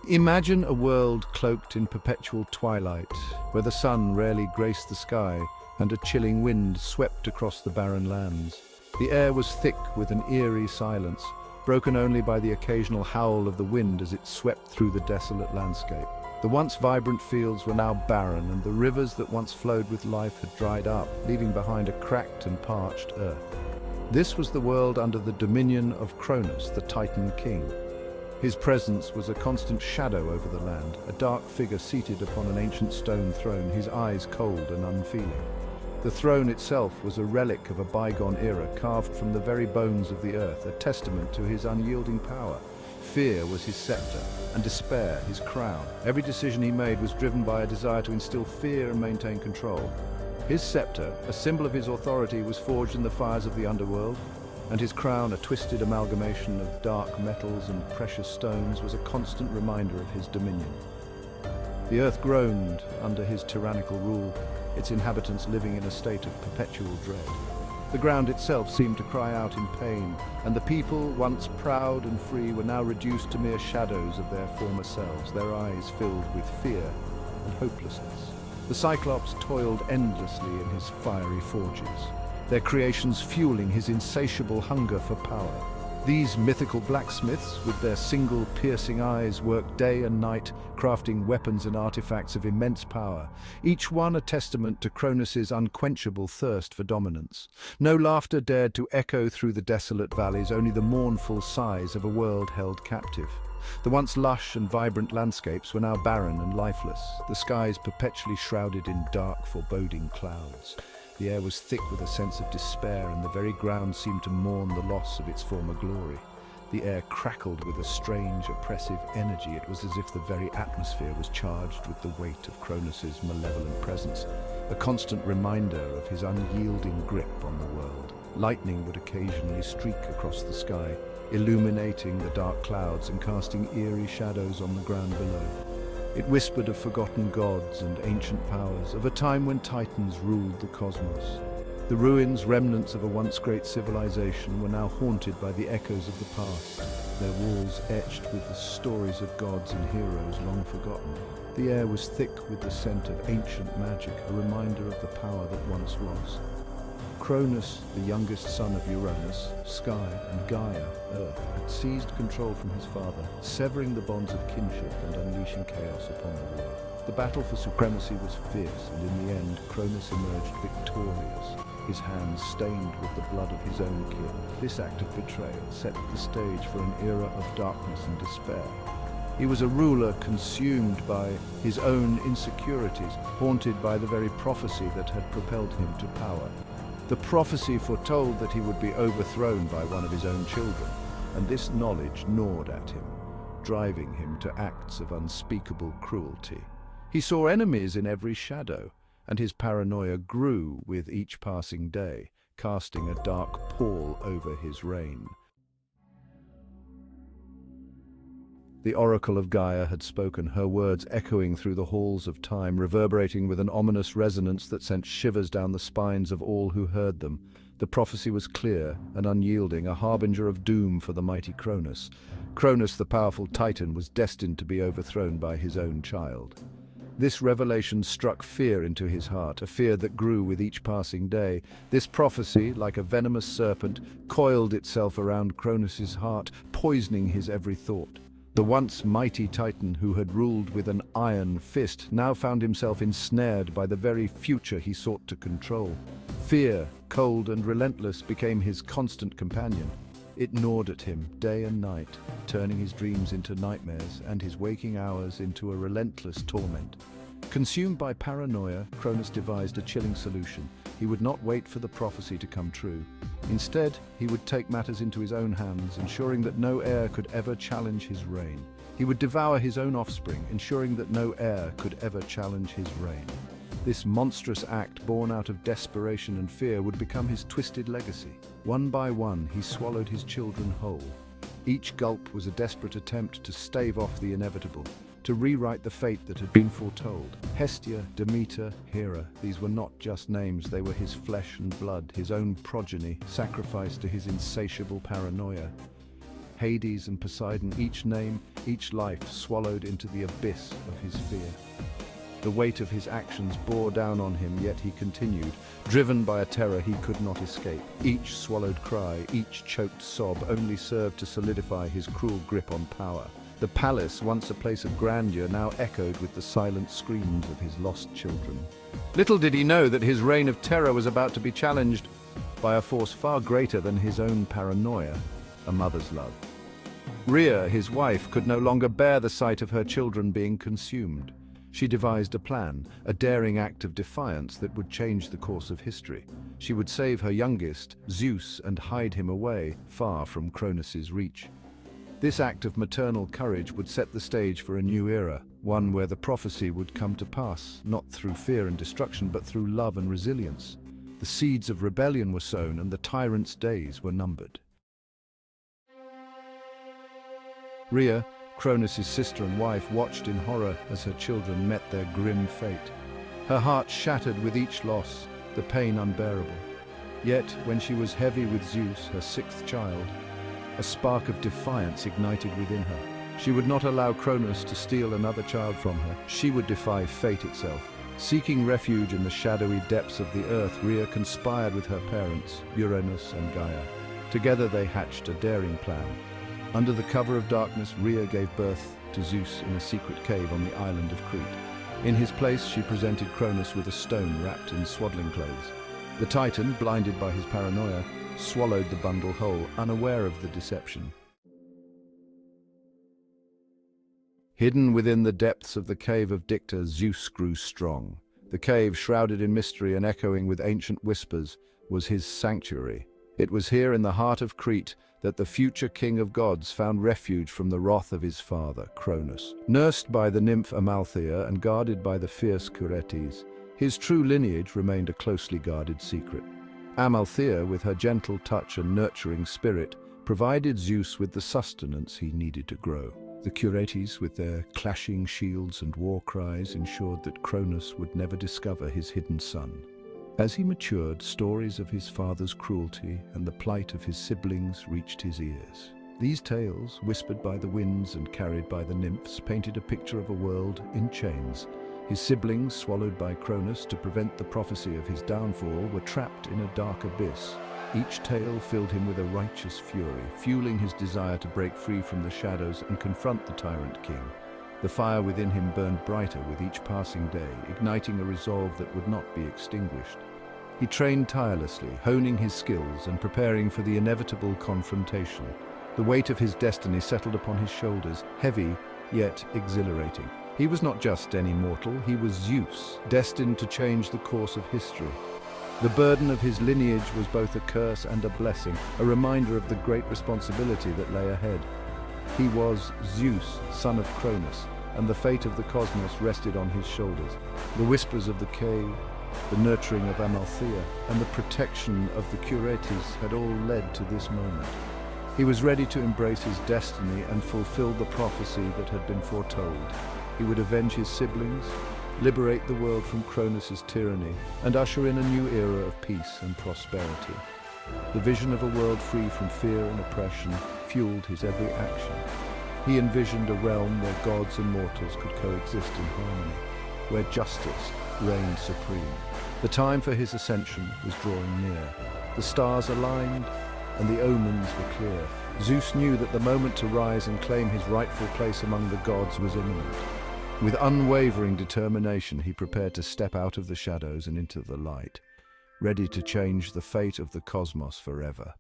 Imagine a world cloaked in perpetual twilight, where the sun rarely graced the sky and a chilling wind swept across the barren lands. The air was thick with an eerie silence, broken only by the occasional howl of the wind as it swept through the desolate landscape. The once vibrant fields were now barren, and the rivers that once flowed with life had dried up, leaving behind a cracked and parched earth. This was the world under the dominion of Cronus, the Titan king. His presence was a constant shadow over the land, a dark figure seated upon an ancient stone throne, his eyes cold and unfeeling. The throne itself was a relic of a bygone era, carved from the very bones of the earth, a testament to his unyielding power. Fear was his scepter, and despair his crown. Every decision he made was driven by a desire to instill fear and maintain control. His scepter, a symbol of his authority, was forged in the fires of the underworld, and his crown, a twisted amalgamation of dark metals and precious stones, was a constant reminder of his dominion. The earth groaned under his tyrannical rule, its inhabitants living in a state of perpetual dread. The ground itself seemed to cry out in pain, and the people, once proud and free, were now reduced to mere shadows of their former selves, their eyes filled with fear and hopelessness. The Cyclops toiled endlessly in his fiery forges, their creations fueling his insatiable hunger for power. These mythical blacksmiths, with their single piercing eyes, worked day and night, crafting weapons and artifacts of immense power, each one a testament to Cronus's unquenchable thirst for dominance. No laughter dared to echo through the desolate valleys, only the mournful sighs of a world held captive. The once lush and vibrant landscapes were now barren and lifeless, the skies perpetually shrouded in dark, foreboding clouds. The air was thick with a sense of despair, and the very ground seemed to mourn the loss of its former glory. The air crackled with a strange, oppressive energy. It was as if the very atmosphere was charged with the weight of Cronus's malevolent presence, a constant reminder of his unyielding grip on the world. Lightning would occasionally streak across the sky, illuminating the dark clouds and casting eerie shadows on the ground below. It whispered of forgotten gods and ancient powers, of a time when titans ruled the cosmos. The ruins, remnants of a once great civilization, were now haunted by the echoes of the past, their walls etched with the stories of gods and heroes long forgotten. The air was thick with the scent of ancient magic, a reminder of the power that once was. Cronus, the youngest son of Uranus, Sky, and Gaia, Earth, had seized control from his father, severing the bonds of kinship and unleashing chaos upon the world. The battle for supremacy was fierce, and in the end, Cronus emerged victorious, his hands stained with the blood of his own kin. This act of betrayal set the stage for an era of darkness and despair. He was a ruler consumed by his own insecurities, haunted by the very prophecy that had propelled him to power. The prophecy foretold that he would be overthrown by one of his own children, and this knowledge gnawed at him, driving him to acts of unspeakable cruelty. He saw enemies in every shadow, and his paranoia grew with each passing day, casting a dark pall over his reign. The oracle of Gaia had spoken, her words echoing through the halls of time, reverberating with an ominous resonance that sent shivers down the spines of all who heard them. The prophecy was clear and unyielding, a harbinger of doom for the mighty Cronus. Cronus, the powerful Titan, was destined to be overthrown by his own child. This revelation struck fear into his heart, a fear that grew with each passing day. This prophecy, like a venomous serpent, coiled itself around Cronus's heart, poisoning his every thought. The once mighty Titan, who had ruled with an iron fist, now found himself ensnared by the very future he sought to control. Fear, cold and relentless, became his constant companion. It gnawed at him day and night, turning his dreams into nightmares and his waking hours into a relentless torment. Consumed by paranoia, Cronus devised a chilling solution. He would not wait for the prophecy to come true. Instead, he would take matters into his own hands, ensuring that no heir could ever challenge his reign. He would devour his own offspring, ensuring that no heir could ever challenge his reign. This monstrous act, born out of desperation and fear, would become his twisted legacy. One by one, he swallowed his children whole. Each gulp was a desperate attempt to stave off the inevitable, to rewrite the fate that had been foretold. Hestia, Demeter, Hera, these were not just names, they were his flesh and blood, his own progeny, sacrificed to his insatiable paranoia. Hades and Poseidon, each name, each life swallowed into the abyss of his fear. The weight of his actions bore down on him, yet he continued, driven by a terror he could not escape. Each swallowed cry, each choked sob only served to solidify his cruel grip on power. The palace, once a place of grandeur, now echoed with the silent screams of his lost children. Little did he know that his reign of terror was about to be challenged by a force far greater than his own paranoia, a mother's love. Rhea, his wife, could no longer bear the sight of her children being consumed. She devised a plan, a daring act of defiance that would change the course of history. She would save her youngest, Zeus, and hide him away, far from Cronus's reach. This act of maternal courage would set the stage for a new era, one where the prophecy would come to pass, not through fear and destruction, but through love and resilience. The seeds of rebellion were sown, and the tyrant's days were numbered. Rhea, Cronus' sister and wife, watched in horror as her children met their grim fate. Her heart shattered with each loss, the pain unbearable. Yet, when she was heavy with Zeus, her sixth child, a spark of defiance ignited within her. She would not allow Cronus to steal another child from her. She would defy fate itself. Seeking refuge in the shadowy depths of the earth, Rhea conspired with her parents, Uranus and Gaia. Together they hatched a daring plan. Under the cover of darkness, Rhea gave birth to Zeus in a secret cave on the island of Crete. In his place, she presented Cronus with a stone wrapped in swaddling clothes. The Titan, blinded by his paranoia, swallowed the bundle whole, unaware of the deception. Hidden within the depths of the cave of Dicta, Zeus grew strong. The cave, shrouded in mystery and echoing with ancient whispers, was his sanctuary. It was here in the heart of Crete that the future king of gods found refuge from the wrath of his father, Cronus. Nursed by the nymph Amalthea and guarded by the fierce Curetes, his true lineage remained a closely guarded secret. Amalthea, with her gentle touch and nurturing spirit, provided Zeus with the sustenance he needed to grow. The Curetes, with their clashing shields and war cries, ensured that Cronus would never discover his hidden son. As he matured, stories of his father's cruelty and the plight of his siblings reached his ears. These tales, whispered by the winds and carried by the nymphs, painted a picture of a world in chains. His siblings, swallowed by Cronus to prevent the prophecy of his downfall, were trapped in a dark abyss. Each tale filled him with a righteous fury, fueling his desire to break free from the shadows and confront the tyrant king. The fire within him burned brighter with each passing day, igniting a resolve that would not be extinguished. He trained tirelessly, honing his skills and preparing for the inevitable confrontation. The weight of his destiny settled upon his shoulders, heavy yet exhilarating. He was not just any mortal, he was Zeus, destined to change the course of history. The burden of his lineage was both a curse and a blessing, a reminder of the great responsibility that lay ahead. He was Zeus, son of Cronus, and the fate of the cosmos rested on his shoulders. The whispers of the cave, the nurturing of Amalthea, and the protection of the Curetes had all led to this moment. He was ready to embrace his destiny and fulfill the prophecy that had been foretold. He would avenge his siblings, liberate the world from Cronus's tyranny, and usher in a new era of peace and prosperity. The vision of a world free from fear and oppression fueled his every action. He envisioned a realm where gods and mortals could coexist in harmony, where justice reigned supreme. The time for his ascension was drawing near. The stars aligned, and the omens were clear. Zeus knew that the moment to rise and claim his rightful place among the gods was imminent. With unwavering determination, he prepared to step out of the shadows and into the light, ready to change the fate of the cosmos forever.